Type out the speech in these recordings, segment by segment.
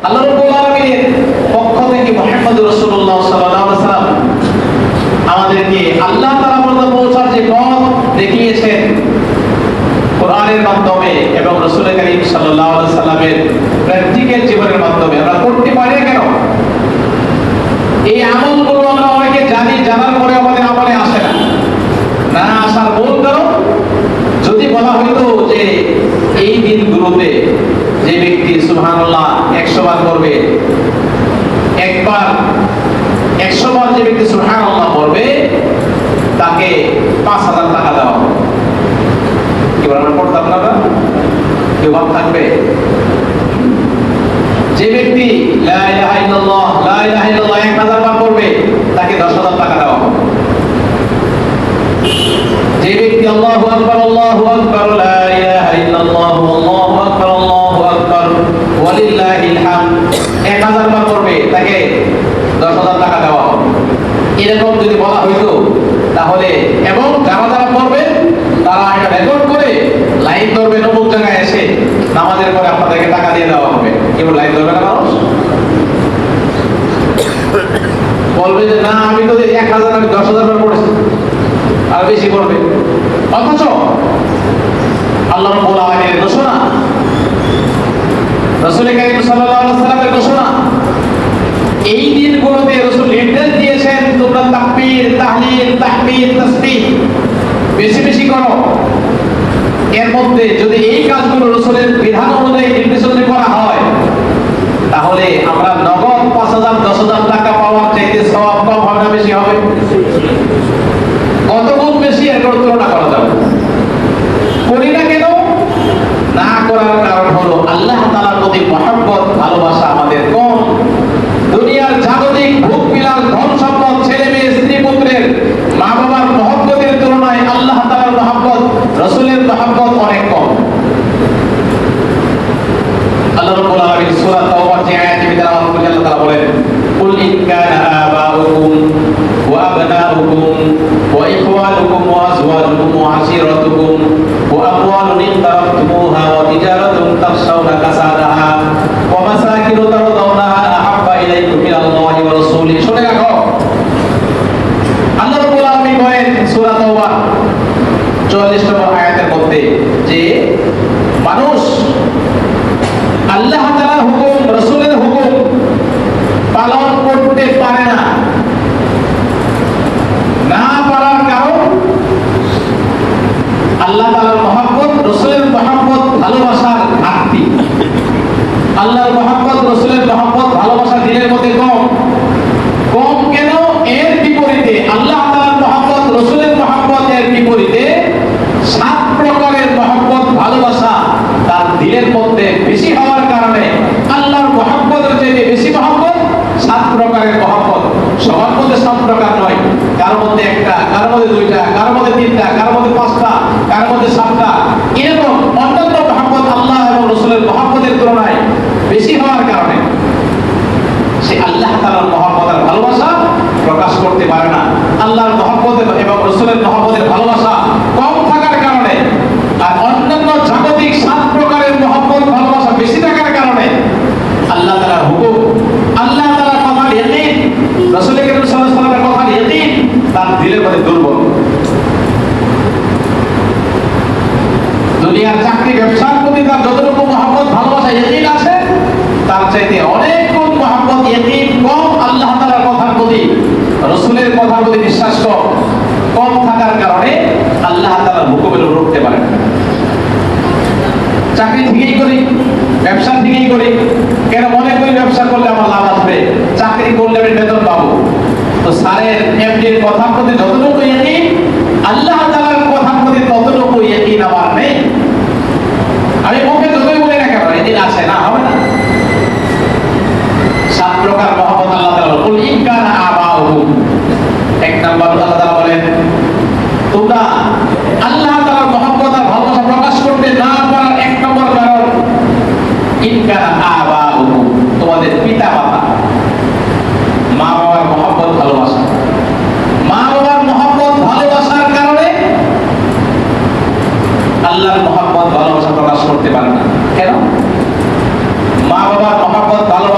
আল্লাহ রাব্বুল আলামিনের পক্ষ থেকে মুহাম্মদুর রাসূলুল্লাহ সাল্লাল্লাহু আলাইহি ওয়াসাল্লাম আমাদেরকে আল্লাহ তাআলা পর্যন্ত পৌঁছার যে পথ দেখিয়েছেন কোরআনের মাধ্যমে এবং রাসূল করিম সাল্লাল্লাহু আলাইহি ওয়াসাল্লামের প্র্যাকটিক্যাল জীবনের মাধ্যমে আমরা করতে পারি কেন? এই আমলগুলো আমরা অনেকে জানি, জানার পরে আমাদের আমলে আসে না। না আসার মূল কারণ, যদি বলা হইতো যে এই দিনগুলোতে যে ব্যক্তি সুবহানাল্লাহ 100 বার করবে, একবার 100 বার যে ব্যক্তি সুবহানাল্লাহ পড়বে তাকে 5000 টাকা দেওয়া হবে। কি বলেন, পড়তাম না? কেউ ভাব থাকবে? যে ব্যক্তি লা ইলাহা ইল্লাল্লাহ 1000 বার পড়বে তাকে 10000 টাকা দেওয়া হবে। যে ব্যক্তি আল্লাহু আকবার লা ইলাহা ইল্লাল্লাহ আল্লাহু আকবার ওয়ালিল্লাহিল হামদ 1000 বার পড়বে তাকে 10000 টাকা দেওয়া হবে। এরকম যদি বলা হইতো তাহলে, এবং যারা যারা পড়বে তারা এটা রেকর্ড করে লাইন ধরবে, অমুক জায়গায় এসে নামাজের পরে আপনাদেরকে টাকা দিয়ে দেওয়া হবে। কেউ লাইন ধরবে না? মানুষ বলবে যে না, আমি তো 1000 আমি 10000 বার পড়েছি, আর বেশি করবে। অথচ আল্লাহ রাব্বুল আলামিনের ঘোষণা, রাসূল করিম সাল্লাল্লাহু আলাইহি ওয়াসাল্লামের ঘোষণা, এই দিনগুলোতে রাসূল নির্দেশ দিয়েছেন তোমরা তাকবীর, তাহলিল, তাহমিদ, তাসবিহ বেশি বেশি করো। এর মধ্যে যদি এই কাজগুলো রাসূলের বিধান অনুযায়ী নির্দেশনা করা হয় তাহলে আমরা নগদ 5000 10000 টাকা পাওয়ার চাইতে সওয়াব কম হবে না বেশি হবে? কত গুণ বেশি, এর কোনো তুলনা করা যাবে করি না কেন? না করার কারণ হলো আল্লাহ তাআলার প্রতি মহব্বত, ভালোবাসা আমাদের কম। দুনিয়ার জাগতিক ভোগ বিলাস, ধন সম্পদ, ছেলে মেয়ে, স্ত্রী পুত্রের, মা বাবার মহব্বতের তুলনায় আল্লাহ তাআলার মহব্বত, রাসূলের মহব্বত অনেক কম। আল্লাহ রাব্বুল আলামিন সূরা তাওবার যে আয়াতে বিধান করে আল্লাহ তাআলা বলেন, কুল ইন কানা আবাউকুম ওয়া আবনাউকুম ওয়া ইখওয়ানুকুম ওয়া আজওয়াজুকুম ওয়া আশিরাতুকুম ওয়া আমওয়ালুন ইকতারাফতুমুহা ওয়া তিজারাতুন তাখশাউনা কাসাদাহা ওয়া মাসাকিনু তারদাউনাহা আহাব্বা ইলাইকুম মিনাল্লাহি ওয়া রাসূলিহি। শুনে রাখো, আল্লাহ রাব্বুল আলামিন বলেন সূরা তাওবা 44 নম্বর আয়াতের মধ্যে যে মানুষ আল্লাহ তাআলার হুকুম, রাসূলের হুকুম পালন করতে পারে না। না পারার কারণ আল্লাহ তাআলার মহব্বত, রাসূলের মহব্বত, ভালোবাসার ঘাটতি। আল্লাহর মহব্বত, রাসূলের মহব্বত, ভালোবাসা দিলের মধ্যে কম। কম কেন? এর বিপরীতে আল্লাহ তাআলার মহব্বত, রাসূলের মহব্বত এর বিপরীতে 7 প্রকারের মহব্বত, ভালোবাসা তার দিলের মধ্যে বেশি হওয়ার কারণে আল্লাহর মহব্বতের চেয়ে বেশি মহব্বত 7 প্রকারের মহব্বত। সবার মধ্যে 7 প্রকার নয়, কার মধ্যে 1টা, কার মধ্যে 2টা, কার মধ্যে 3টা, কার মধ্যে 5টা, কার মধ্যে 7টা। এরকম অন্যান্য মহব্বত আল্লাহ এবং রাসূলের মহব্বতের তুলনায় বেশি হওয়ার কারণে সে আল্লাহ তাআলার মহব্বত আর ভালোবাসা প্রকাশ করতে পারে না। আল্লাহর মহব্বত এবং রাসূলের মহব্বতের ভালোবাসা কম থাকার কারণে আর অন্যান্য জাগতিক 7 প্রকারের মহব্বত, ভালোবাসা বেশি থাকার কারণে আল্লাহ তাআলার হুকুম, আল্লাহ তাআলার কথার ইয়াকিন, রাসূল করিম সাল্লাল্লাহু আলাইহি ওয়াসাল্লামের কথার ইয়াকিন তার দিলের মধ্যে দুর্বল। দুনিয়ার চাকরি ব্যবসার প্রতি তার যতটুকু মহব্বত, ভালোবাসা, ইয়াকিন আছে তার চাইতে অনেক গুণ মহব্বত, ইয়াকিন কম আল্লাহ তাআলার কথার প্রতি, রাসূলের কথার প্রতি বিশ্বাস কম থাকার কারণে আল্লাহ তাআলার হুকুমের উপর উঠতে পারে না। চাকরি ঠিকই করি, ব্যবসা ঠিকই করি, কেন মনে করি ব্যবসা করলে আমার লাভ আসবে, চাকরি করলে আমি বেতন পাবো। তো স্যারের, এমডির কথার প্রতি যতটুকু ইয়াকিন, আল্লাহ তাআলার কথার প্রতি ততটুকু ইয়াকিন আমার নেই। আমি মুখে যতই বলি না কেন, এদিন আছে না, হবে না। 7 প্রকার মহব্বত আল্লাহ তাআলা, কুল ইন কানা আবাউকুম। 1 নাম্বার আল্লাহ তাআলা বলেন তোমরা আল্লাহ তাআলার মহব্বত আর ভালোবাসা প্রকাশ করতে না পারার 1 নম্বর কারণ ইন কানা আবাউকুম, তোমাদের পিতা-মাতা, মা বাবার মহব্বত, ভালোবাসা। মা বাবার মহব্বত, ভালোবাসার কারণে আল্লাহর মহব্বত, ভালোবাসা প্রকাশ করতে পারে না। কেন? মা বাবার মহব্বত, ভালোবাসা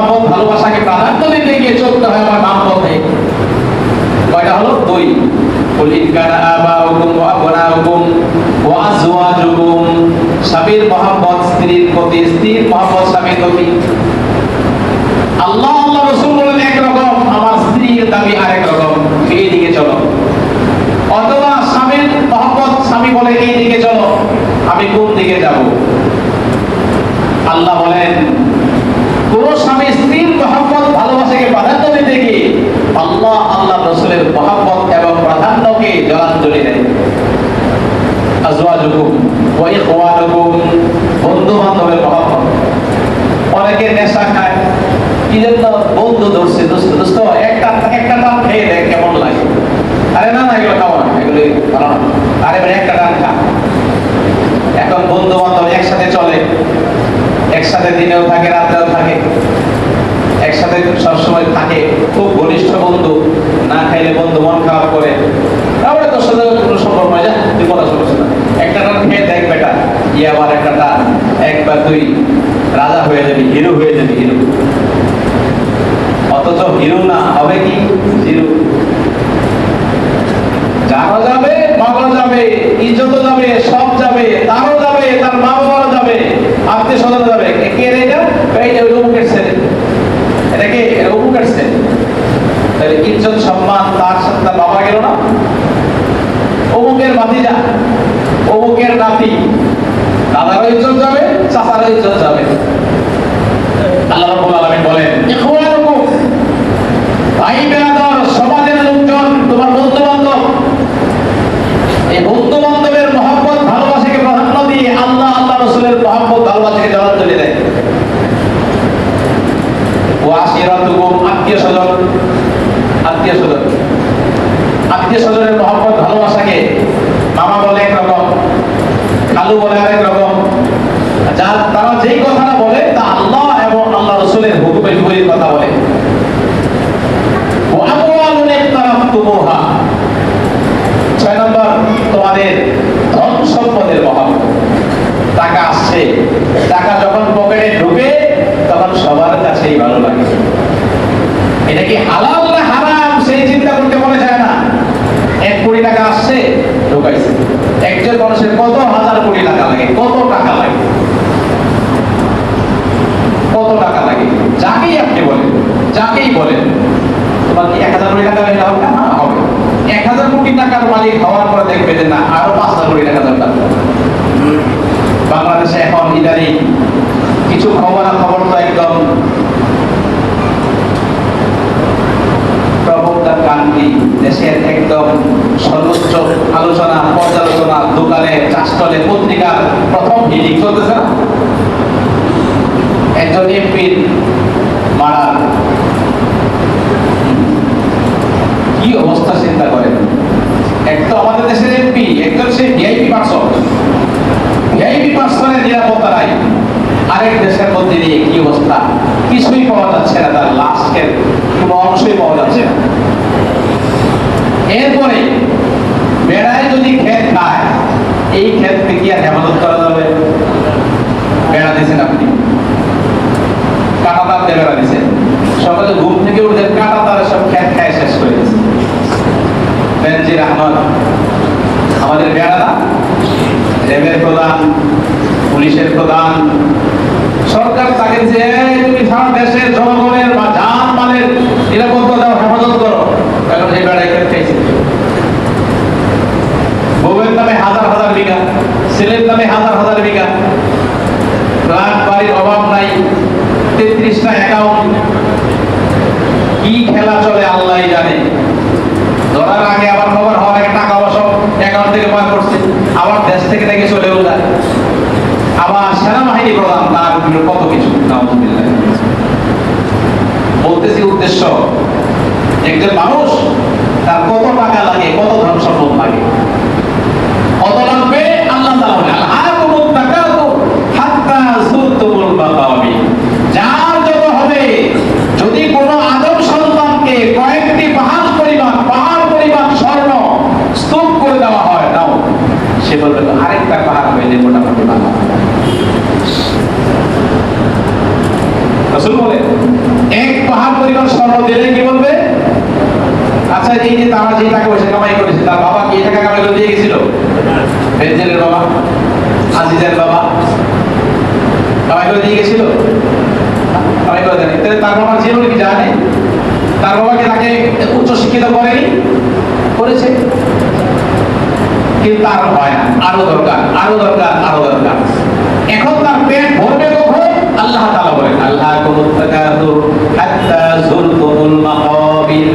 মহব্বত ভালোবাসাকে প্রাধান্য দিতে গিয়ে চলতে হয় আমার নাম পথে। কয়টা হলো? 2। কুল ইন কানা আবাউকুম ওয়া আবনাউকুম ওয়া আজওয়াজুকুম, স্বামীর মহব্বত স্ত্রীর প্রতি, স্ত্রীর মহব্বত স্বামীর প্রতি। আল্লাহ আল্লাহ রাসূল বলেন একরকম, আমার স্ত্রীর দাবি আরেক রকম, এই দিকে চলো। অথবা স্বামীর মহব্বত, স্বামী বলে এই দিকে চলো, আমি কোন দিকে যাব? আল্লাহ বলেন কোন স্বামী স্ত্রীর মহব্বত ভালোবাসাকে প্রাধান্য দিতে গিয়ে আল্লাহ আল্লাহ রাসূলের মহব্বত এবং প্রাধান্যকে জলাঞ্জলি দেয়। আজওয়াজুকুম ওয়া ইখওয়ানুকুম, বন্ধু বান্ধবের মহব্বত। অনেকে নেশা খায়, কি জন্য? বন্ধু ধরছে, দোস্ত দোস্ত একটা টান খেয়ে দেখ কেমন লাগে। আরে না না, এগুলো খাওয়া না, এগুলো ভালো না। আরে ভাই একটা টান খা। এখন বন্ধু বান্ধব একসাথে চলে, একসাথে দিনেও থাকে রাতেও থাকে, একসাথে সবসময় থাকে, খুব ঘনিষ্ঠ বন্ধু। না খাইলে বন্ধু মন খারাপ করে, তারপরে তোর সাথে কোনো সম্পর্ক হয়, যা তুই কথা শুনছিস না, একটা টান খেয়ে দেখ বেটা, ইয়ে আবার একটা টান, একবার তুই রাজা হয়ে যাবি, হিরো হয়ে যাবি, হিরো। অথচ হিরো না, হবে কি? জিরো। যারা যাবে, মাগো যাবে, ইজ্জতও যাবে, সব যাবে, তারও যাবে, তার মা বাবারও যাবে, আত্মীয় স্বজন যাবে। কে রে এটা? এইটা ওই অমুকের ছেলে। এটা কে? এটা অমুকের ছেলে। তাহলে ইজ্জত সম্মান তার সাথে তার বাবা গেল না? অমুকের ভাতিজা, অমুকের নাতি, দাদারও ইজ্জত যাবে, চাচারও ইজ্জত যাবে। আল্লাহ রাব্বুল আলামিন বলেন ইখওয়ানুকুম, ভাই বেরাদর, সমাজের লোকজন, তোমার বন্ধু বান্ধব। এই বন্ধু বান্ধবের মহব্বত ভালোবাসাকে প্রাধান্য দিয়ে আল্লাহ আল্লাহ রাসূলের মহব্বত ভালোবাসাকে জলাঞ্জলি দেয়। ওয়া আশিরাতুকুম, আত্মীয় স্বজন, আত্মীয় স্বজন, আত্মীয় স্বজনের মহব্বত ভালোবাসাকে মামা বলে একরকম, খালু বলে আরেক রকম। যা তারা যেই কথাটা বলে তা আল্লাহ এবং আল্লাহ রাসূলের হুকুমের বিপরীত কথা বলে। ওয়া আমওয়ালুন ইকতারাফতুমুহা, 6 নম্বর তোমাদের ধন সম্পদের মহব্বত। টাকা আসছে, টাকা যখন পকেটে ঢুকে তখন সবার কাছেই ভালো লাগে। এটা কি হালাল না হারাম সেই চিন্তা করতে মনে যায় না। 1 কোটি টাকা আসছে, ঢুকাইছে। একজন মানুষের কত হাজার কোটি টাকা লাগে, কত টাকা লাগে, কত টাকা লাগে। যাকেই আপনি বলেন, যাকেই বলেন তোমার কি 1000 কোটি টাকা হলে হবে না? হবে। 1000 কোটি টাকার মালিক হওয়ার পরে দেখবে যে না, আরো 5000 কোটি টাকা দরকার। বাংলাদেশে এখন ইদানিং কিছু খবর তো একদম প্রবক্তা কান্তি, দেশের একদম সর্বোচ্চ আলোচনা, পর্যালোচনা, দোকানে, চাষতলে, পত্রিকার প্রথম হিডিং চলতেছে না, একজন এমপির মারা। কি অবস্থা চিন্তা করেন। এক তো আমাদের দেশের এমপি, একজন সে ভিআইপি পার্সন, ভিআইপি পার্সনের নিরাপত্তা নাই। আরেক দেশের মধ্যে নিয়ে কি অবস্থা, কিছুই পাওয়া যাচ্ছে না, তার লাশের কোনো অংশই পাওয়া যাচ্ছে না। এরপরে বেড়ায় যদি ক্ষেত খায়, এই ক্ষেতকে কি আর হেফাজত করা যাবে? বেড়া দিয়েছেন আপনি, কাঁটা তার দিয়ে বেড়া দিয়েছেন, সকালে ঘুম থেকে উঠে কাঁটা তারে সব ক্ষেত খায় শেষ করে দিয়েছে। বেনজির আহমদ আমাদের বেড়া না, রেবের প্রধান, পুলিশের প্রধান, সরকার তাকে যে তুমি সারা দেশের জনগণের বা জান মালের নিরাপত্তা দাও, হেফাজত করো, এখন এই বেড়ায় খেয়েছে। বউয়ের নামে হাজার হাজার বিঘা, ছেলের নামে হাজার হাজার বিঘা, ফ্ল্যাট বাড়ির অভাব নাই, 33টা অ্যাকাউন্ট। কি খেলা চলে আল্লাহ জানে। ধরার আগে আবার খবর হওয়ার আগে টাকা সব অ্যাকাউন্ট থেকে পয় করছে, আবার দেশ থেকে নাকি চলেও যায়, আবার সেনাবাহিনী প্রধান, তার কত কিছু। নাউযুবিল্লাহ। বলতেছি উদ্দেশ্য, একজন মানুষ তার কত টাকা লাগে, কত ধন সম্পদ লাগে, কত লাগবে আল্লাহ তাআলা বলেন আলহাকুমুত তাকাতুর হাত্তা যুরতুমুল মাকাবির। যার যত হবে, যদি কোনো আদম সন্তানকে কয়েকটি পাহাড় পরিমাণ স্বর্ণ স্তূপ করে দেওয়া হয়, নাও, সে বলবে আরেকটা পাহাড় হইলে মোটামুটি ভালো। রাসূল বলেন দিলে কি বলবে? আচ্ছা এই যে তারা যে টাকা পয়সা কামাই করেছে তার বাবা কি এই টাকা কামাই করে দিয়ে গেছিল? বেঞ্জেলের বাবা, আজিজের বাবা কামাই করে দিয়ে গেছিল? কামাই করে দেয়নি। তাহলে তার বাবার জীবনে কি জানে? তার বাবাকে তাকে উচ্চ শিক্ষিত করেনি? করেছে, কিন্তু তার হয় না। আরো দরকার, আরো দরকার, আরো দরকার। এখন তার পেট ভরবে কখন? আল্লাহ তাআলা বলেন আল্লাহ কুমুত তাকাসুর হাত্তা যুরতুমুল মাকাবির।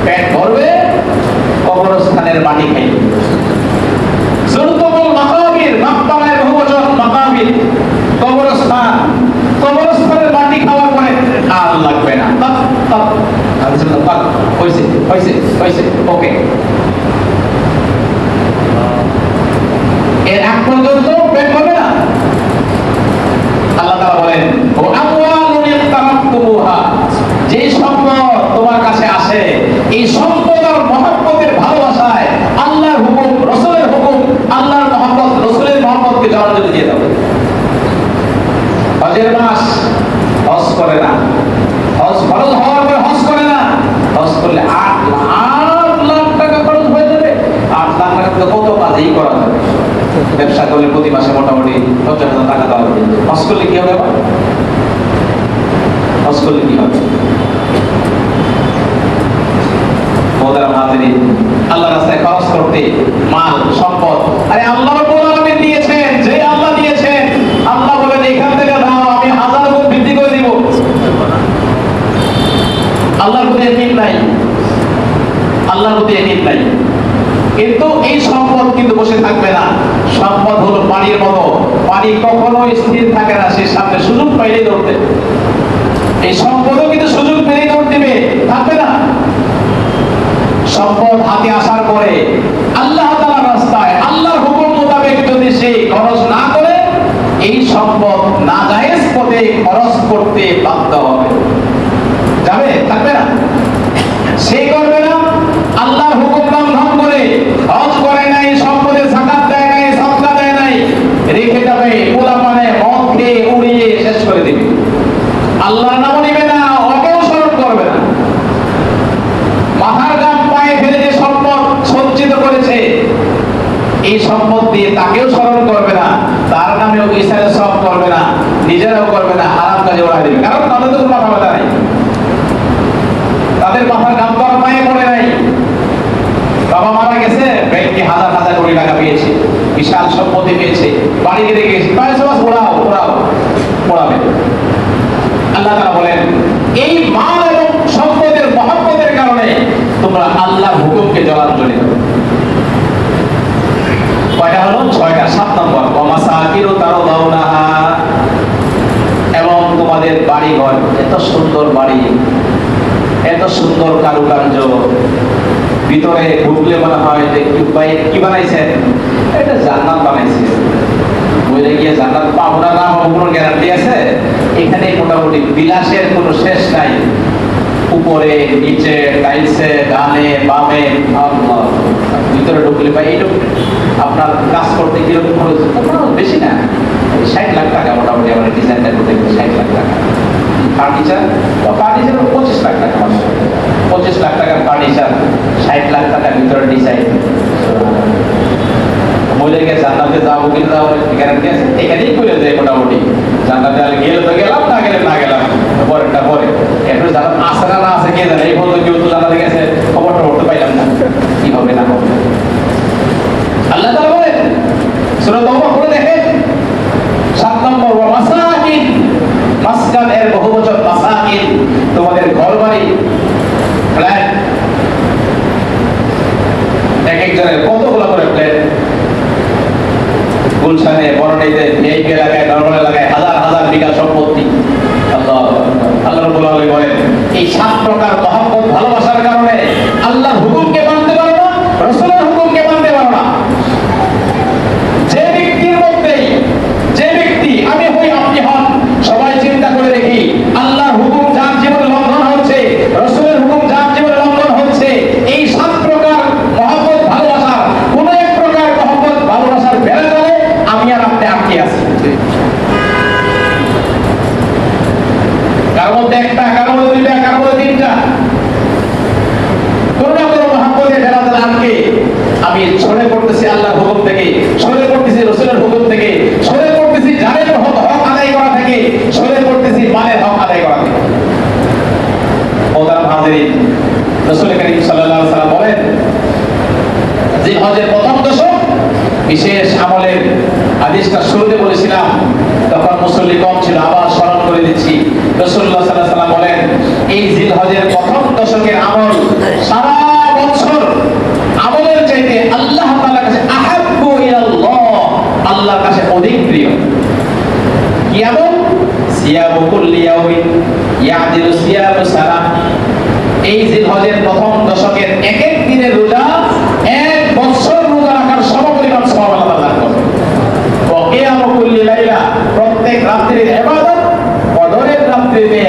পেট ভরবে কবরস্থানের মাটি খাইবে। যুরতুমুল মাকাবির, মাকবারায় বহুবচন, মাকাবির কবরস্থান। কবরস্থানের মাটি খাওয়ার পরে আর লাগবে না। তপ তপ হইছে হইছে হইছে, ওকে। এর আগ পর্যন্ত পেট ভরবে না। আল্লাহ তাআলা বলেন ও আমওয়ালুন ইকতারাফতুমুহা, যে সম্পদ তোমার কাছে আসে এই সম্পদ আর মহব্বতের ভালোবাসায় আল্লাহর হুকুম, রাসূলের হুকুম, আল্লাহর মহব্বত, রাসূলের মহব্বতকে জলাঞ্জলি দিয়ে দাও। হজের মাস, হজ করে না। হজ ফরজ হওয়ার পরে হজ করে না। হজ করলে 8 লাখ টাকা খরচ হয়ে যাবে। 8 লাখ টাকা তো কত কাজেই করা যাবে। ব্যবসা করলে প্রতি মাসে মোটামুটি 50,000 টাকা দেওয়া হবে। হজ করলে কি হবে? হজ করলে কি হবে? মোহতারাম হাজিরিন, আল্লাহর রাস্তায় খরচ করতে মাল, সম্পদ, আরে আল্লাহ রাব্বুল আলামিন দিয়েছেন, যে আল্লাহ দিয়েছেন, আল্লাহ বলেন এখান থেকে দাও, আমি 1000 গুণ বৃদ্ধি করে দিব। আল্লাহর প্রতি ইয়াকিন নাই, আল্লাহর প্রতি ইয়াকিন নাই। কিন্তু এই সম্পদ কিন্তু বসে থাকবে না। সম্পদ হলো পানির মতো, পানি কখনো স্থির থাকে না, সে সামনে সুযোগ পাইলেই দৌড় দেবে। এই সম্পদও কিন্তু সুযোগ পেলেই দৌড় দিবে, থাকবে না। সম্পদ হাতে আসার পরে আল্লাহ তাআলার রাস্তায় আল্লাহর হুকুম মোতাবেক যদি সে খরচ না করে, এই সম্পদ নাজায়েজ পথে খরচ করতে বাধ্য হবে। যাবে? থাকবে না। সে করবে না। আল্লাহর হুকুম লঙ্ঘন করে হজ করে নাই, সম্পদে যাকাত দেয় নাই, সাদকা দেয় নাই, রেখে যাবে, পোলাপানে মদ খেয়ে উড়িয়ে শেষ করে দিবে। আল্লাহর নাম নিবে না, ওকেও স্মরণ করবে না। মাথার ঘাম পায়ে ফেলে যে সম্পদ সঞ্চিত করেছে, এই সম্পদ দিয়ে তাকেও স্মরণ করবে না, তার নামেও ইসরায়েল সব করবে না, নিজেরাও করবে না, হারাম কাজে ওড়াই দেবে। কারণ তাদের তো কোনো মাথা ব্যথা নাই, তাদের মাথার ঘাম তো আর পায়ে পড়ে নাই। বাবা মারা গেছে, ব্যাংকে হাজার হাজার কোটি টাকা পেয়েছে, বিশাল সম্পত্তি পেয়েছে, বাড়ি কিনে গেছে, পয়সা বাস ওড়াও ওড়াও ওড়াবে। আল্লাহ তাআলা বলেন এই মাল এবং সম্পদের মহব্বতের কারণে তোমরা আল্লাহর হুকুমকে জলাঞ্জলি দাও। কয়টা হলো? 6টা। 7 নম্বর ওয়ামাসাকিরু তারদাউনাহা, এবং তোমাদের বাড়ি ঘর, এত সুন্দর বাড়ি, এত সুন্দর কারুকার্য, ভিতরে ঢুকলে মনে হয় যে কি বানাইছে, এটা জান্নাত বানাইছে। বলে গিয়ে জান্নাত পাবো না না পাবো কোনো গ্যারান্টি আছে? এখানে মোটামুটি বিলাসের কোনো শেষ নাই। উপরে নিচে টাইলসে, ডানে বামে, আল্লাহ, ভিতরে ঢুকলে ভাই এইটুকু আপনার কাজ করতে কিরকম খরচ? বেশি না, 60 লাখ টাকা মোটামুটি আমরা ডিজাইনটা করতে গেলে 60 লাখ টাকা। ফার্নিচার 25 লাখ টাকা মাসে, 25 লাখ টাকার ফার্নিচার, 60 লাখ টাকার ভিতরে ডিজাইন। মহিলাকে জান্নাতে যাবো কিন্তু গ্যারান্টি আছে? এখানেই করে দেয় মোটামুটি। জান্নাতে গেলে তো গেলাম, না গেলে না গেলাম, পরেরটা পরে। এরপরে জান্নাত আছে না না আছে কে জানে। এই বলতো কেউ তো জান্নাতে গেছে, খবরটা করতে পাইলাম না, কি হবে না হবে। আল্লাহ তাআলা বলেন সূরা তাওবা পড়ে দেখেন 7 নম্বর ওয়ামাসাকিন, মধ্যে একটা, কারো মধ্যে দুইটা, কারো মধ্যে তিনটা। কোন না কোনো মহব্বতে ফেরাতে আনকে আমি ছড়ে পড়তেছি আল্লাহর হুকুম থেকে, ছড়ে পড়তেছি রাসূলের হুকুম থেকে, ছড়ে পড়তেছি জানের হক আদায় করা থেকে, ছড়ে পড়তেছি মালের হক আদায় করা থেকে। মোহতারাম হাজিরিন, রাসূল করিম সাল্লাল্লাহু আলাইহি ওয়াসাল্লাম বলেন, জিলহজের প্রথম দশক বিশেষ আমলের। হাদিসটা শুরুতে বলেছিলাম, তখন মুসল্লি কম ছিল, আবার স্মরণ করে দিচ্ছি। রাসূলুল্লাহ সাল্লাল্লাহু আলাইহি ওয়াসাল্লাম বলেন, এই জিলহজের প্রথম দশকের আমল সারা বছর আমলের চাইতে আল্লাহ তাআলার কাছে আহাব্বু ইলাল্লাহ, আল্লাহর কাছে অধিক প্রিয়। কি আমল? সিয়ামু কুল্লি ইয়াউমিন ইয়াদিলু সিয়ামু সালাহ। এই জিলহজের প্রথম দশকের এক এক দিনের রোজা এক বছর রোজা রাখার সমপরিমাণ সওয়াব আল্লাহ দান করবে। ওয়া কিয়ামু কুল্লি লাইলা, প্রত্যেক রাত্রির ইবাদত কদরের রাত্রিতে